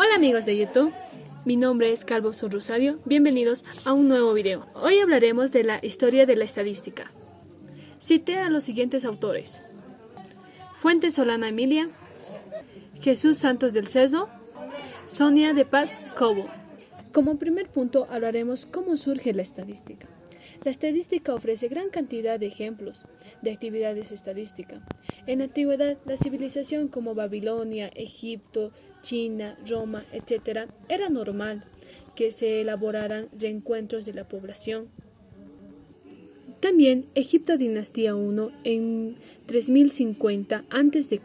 Hola amigos de YouTube, mi nombre es Calvo Rosario, bienvenidos a un nuevo video. Hoy hablaremos de la historia de la estadística. Cité a los siguientes autores: Fuentes Solana Emilia, Jesús Santos del Ceso, Sonia de Paz Cobo. Como primer punto hablaremos cómo surge la estadística. La estadística ofrece gran cantidad de ejemplos de actividades estadísticas. En la antigüedad, la civilización como Babilonia, Egipto, China, Roma, etc., era normal que se elaboraran reencuentros de la población. También Egipto dinastía I en 3050 a.C.,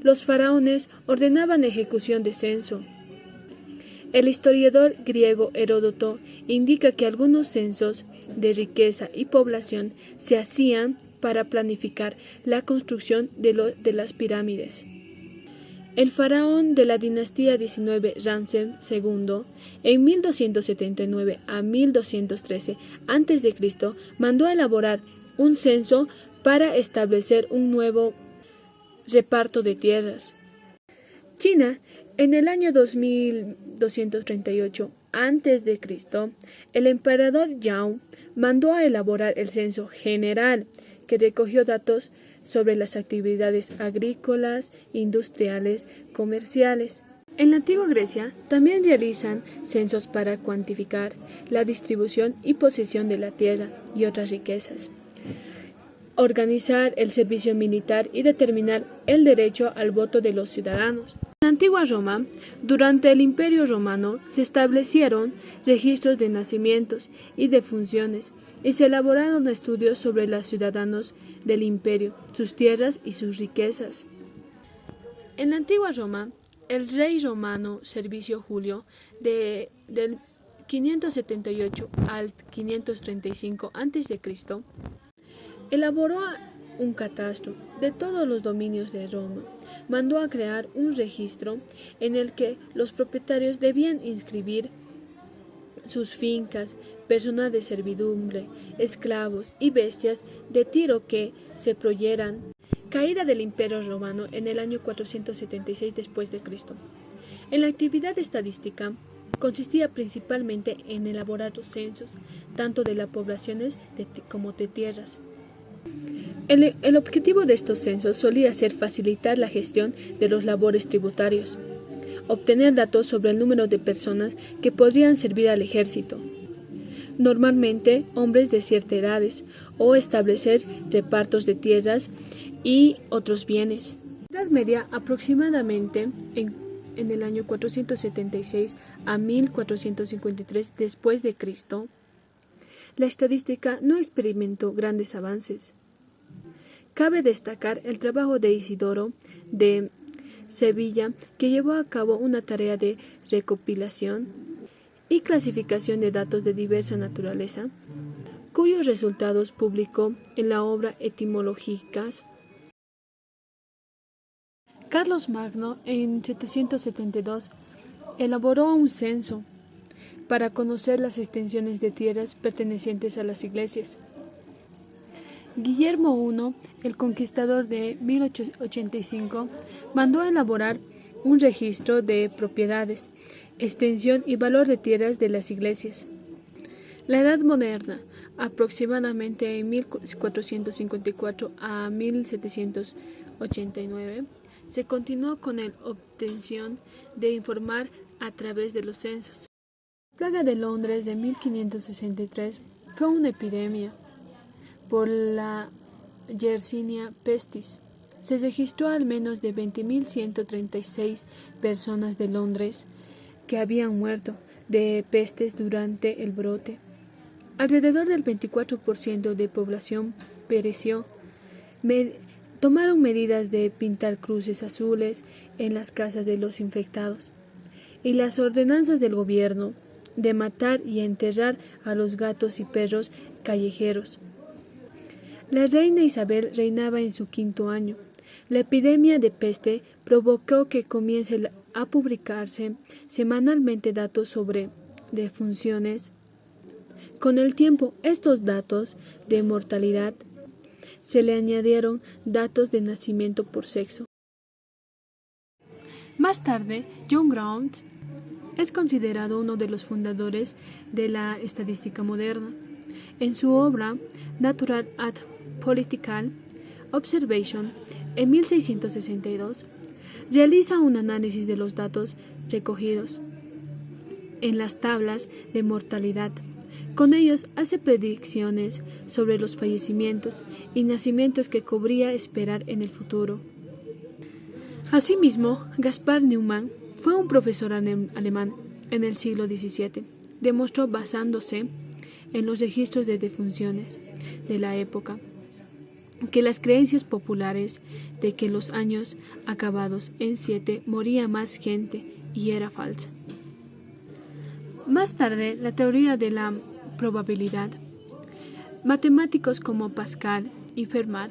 los faraones ordenaban ejecución de censo. El historiador griego Heródoto indica que algunos censos de riqueza y población se hacían para planificar la construcción de las pirámides. El faraón de la dinastía XIX, Ramsés II, en 1279 a 1213 a.C., mandó a elaborar un censo para establecer un nuevo reparto de tierras. China, en el año 2238 a.C., el emperador Yao mandó a elaborar el censo general, que recogió datos sobre las actividades agrícolas, industriales, comerciales. En la antigua Grecia también realizan censos para cuantificar la distribución y posesión de la tierra y otras riquezas, organizar el servicio militar y determinar el derecho al voto de los ciudadanos. En la antigua Roma, durante el Imperio Romano, se establecieron registros de nacimientos y defunciones y se elaboraron estudios sobre los ciudadanos del imperio, sus tierras y sus riquezas. En la antigua Roma, el rey romano Servicio Julio, del 578 al 535 a.C., elaboró un catastro de todos los dominios de Roma. Mandó a crear un registro en el que los propietarios debían inscribir sus fincas, personal de servidumbre, esclavos y bestias de tiro que se proyeran. Caída del Imperio Romano en el año 476 después de Cristo. En la actividad estadística consistía principalmente en elaborar los censos, tanto de las poblaciones como de tierras. El objetivo de estos censos solía ser facilitar la gestión de los labores tributarios, obtener datos sobre el número de personas que podrían servir al ejército, normalmente hombres de ciertas edades, o establecer repartos de tierras y otros bienes. En la Edad Media, aproximadamente en el año 476 a 1453 después de Cristo, la estadística no experimentó grandes avances. Cabe destacar el trabajo de Isidoro de Sevilla, que llevó a cabo una tarea de recopilación y clasificación de datos de diversa naturaleza, cuyos resultados publicó en la obra Etimologicas. Carlos Magno, en 772, elaboró un censo para conocer las extensiones de tierras pertenecientes a las iglesias. Guillermo I, el conquistador de 1085, mandó a elaborar un registro de propiedades, extensión y valor de tierras de las iglesias. La Edad Moderna, aproximadamente en 1454 a 1789, se continuó con la obtención de informar a través de los censos. La plaga de Londres de 1563 fue una epidemia por la Yersinia pestis. Se registró al menos de 20.136 personas de Londres que habían muerto de pestes durante el brote. Alrededor del 24% de población pereció. Tomaron medidas de pintar cruces azules en las casas de los infectados y las ordenanzas del gobierno de matar y enterrar a los gatos y perros callejeros. La reina Isabel reinaba en su 5º año. La epidemia de peste provocó que comiencen a publicarse semanalmente datos sobre defunciones. Con el tiempo, estos datos de mortalidad se le añadieron datos de nacimiento por sexo. Más tarde, John Grant es considerado uno de los fundadores de la estadística moderna. En su obra Natural and Political Observation, en 1662, realiza un análisis de los datos recogidos en las tablas de mortalidad. Con ellos hace predicciones sobre los fallecimientos y nacimientos que cabría esperar en el futuro. Asimismo, Gaspar Neumann fue un profesor alemán en el siglo XVII. Demostró, basándose en los registros de defunciones de la época, que las creencias populares de que los años acabados en 7 moría más gente y era falsa. Más tarde, la teoría de la probabilidad. Matemáticos como Pascal y Fermat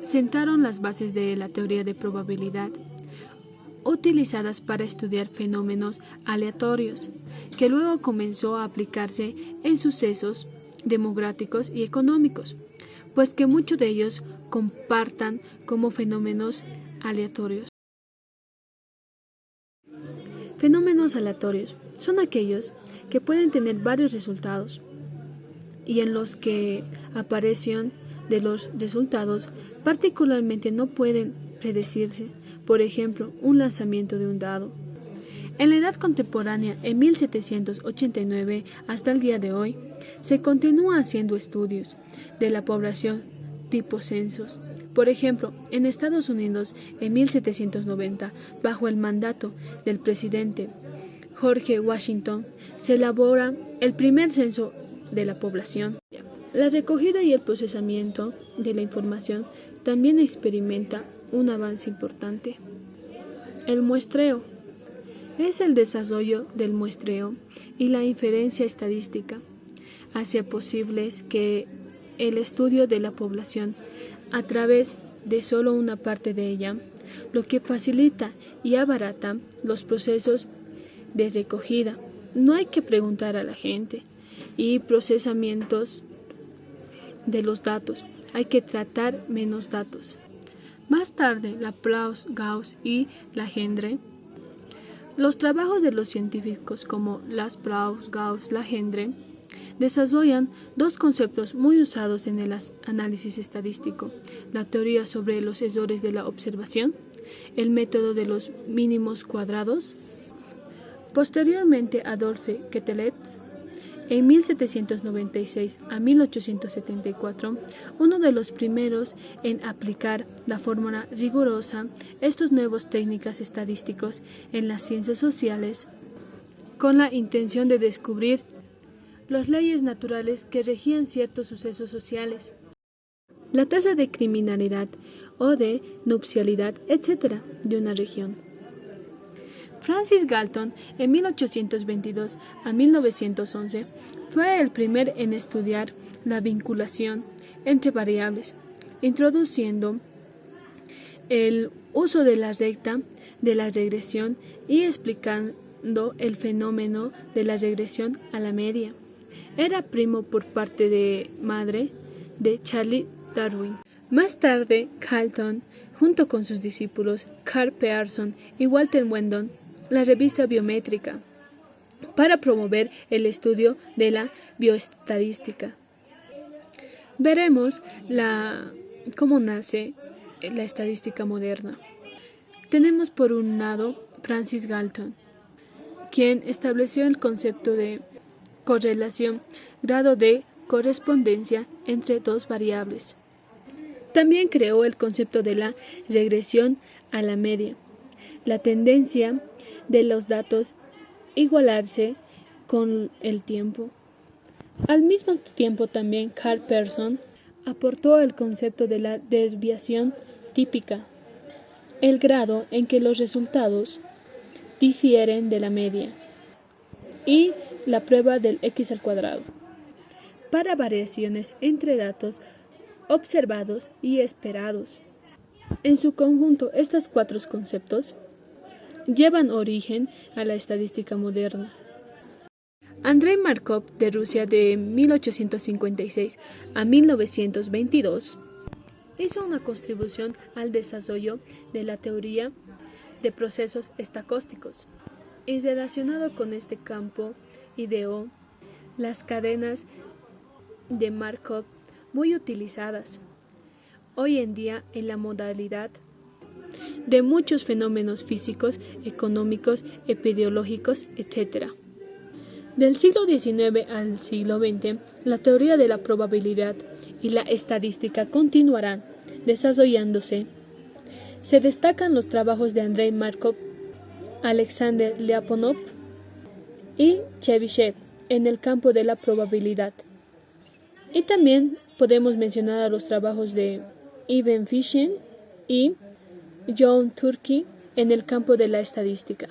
sentaron las bases de la teoría de probabilidad, utilizadas para estudiar fenómenos aleatorios, que luego comenzó a aplicarse en sucesos democráticos y económicos, pues que muchos de ellos compartan como fenómenos aleatorios. Fenómenos aleatorios son aquellos que pueden tener varios resultados y en los que aparición de los resultados particularmente no pueden predecirse, por ejemplo, un lanzamiento de un dado. En la edad contemporánea, en 1789 hasta el día de hoy, se continúa haciendo estudios de la población tipo censos. Por ejemplo, en Estados Unidos, en 1790, bajo el mandato del presidente George Washington, se elabora el primer censo de la población. La recogida y el procesamiento de la información también experimenta un avance importante. El muestreo es el desarrollo del muestreo y la inferencia estadística hace posibles que el estudio de la población a través de solo una parte de ella, lo que facilita y abarata los procesos de recogida. No hay que preguntar a la gente y procesamientos de los datos, hay que tratar menos datos. Más tarde, Laplace, Gauss y Legendre. Los trabajos de los científicos como Laplace, Gauss, Legendre desarrollan dos conceptos muy usados en el análisis estadístico: la teoría sobre los errores de la observación, el método de los mínimos cuadrados. Posteriormente, Adolphe Quetelet, en 1796 a 1874, uno de los primeros en aplicar de forma rigurosa estas nuevas técnicas estadísticas en las ciencias sociales, con la intención de descubrir las leyes naturales que regían ciertos sucesos sociales, la tasa de criminalidad o de nupcialidad, etc., de una región. Francis Galton, en 1822 a 1911, fue el primero en estudiar la vinculación entre variables, introduciendo el uso de la recta de la regresión y explicando el fenómeno de la regresión a la media. Era primo por parte de madre de Charles Darwin. Más tarde, Galton, junto con sus discípulos Carl Pearson y Walter Wendell, la revista Biométrica, para promover el estudio de la bioestadística. Veremos cómo nace la estadística moderna. Tenemos por un lado Francis Galton, quien estableció el concepto de correlación, grado de correspondencia entre dos variables. También creó el concepto de la regresión a la media, la tendencia de los datos igualarse con el tiempo. Al mismo tiempo, también Carl Pearson aportó el concepto de la desviación típica, el grado en que los resultados difieren de la media, y la prueba del x al cuadrado, para variaciones entre datos observados y esperados. En su conjunto, estos cuatro conceptos llevan origen a la estadística moderna. Andrei Markov, de Rusia, de 1856 a 1922, hizo una contribución al desarrollo de la teoría de procesos estocásticos. Y relacionado con este campo, ideó las cadenas de Markov muy utilizadas hoy en día en la modalidad de muchos fenómenos físicos, económicos, epidemiológicos, etc. Del siglo XIX al siglo XX, la teoría de la probabilidad y la estadística continuarán desarrollándose. Se destacan los trabajos de Andrei Markov, Alexander Lyapunov y Chebyshev en el campo de la probabilidad. Y también podemos mencionar a los trabajos de Ivan Fishkin y John Tukey en el campo de la estadística.